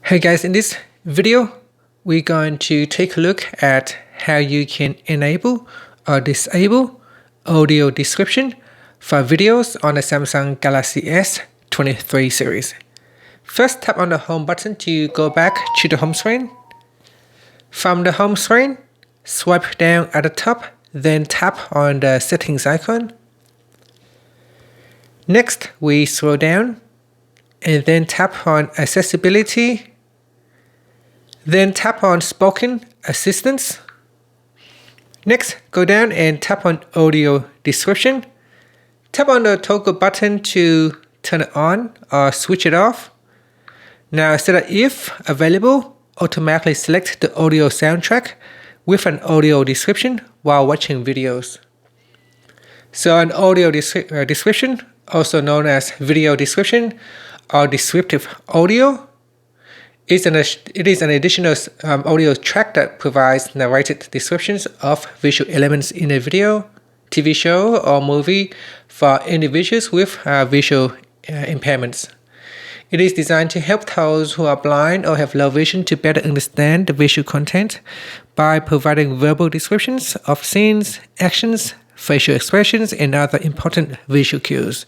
Hey guys, in this video, we're going to take a look at how you can enable or disable audio description for videos on the Samsung Galaxy S23 series. First, tap on the home button to go back to the home screen. From the home screen, swipe down at the top, then tap on the settings icon. Next, we scroll down and then tap on accessibility. Then tap on Spoken Assitance. Next, go down and tap on audio description. Tap on the toggle button to turn it on or switch it off. Now set that if available, automatically select the audio soundtrack with an audio description while watching videos. So an audio description, also known as video description or descriptive audio, it is an additional audio track that provides narrated descriptions of visual elements in a video, TV show, or movie for individuals with visual impairments. It is designed to help those who are blind or have low vision to better understand the visual content by providing verbal descriptions of scenes, actions, facial expressions, and other important visual cues.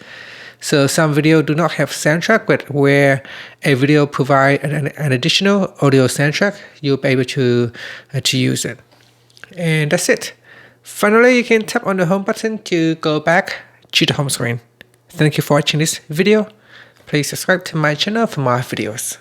So some videos do not have soundtrack, but where a video provides an additional audio soundtrack, you'll be able to use it. And that's it. Finally, you can tap on the home button to go back to the home screen. Thank you for watching this video. Please subscribe to my channel for more videos.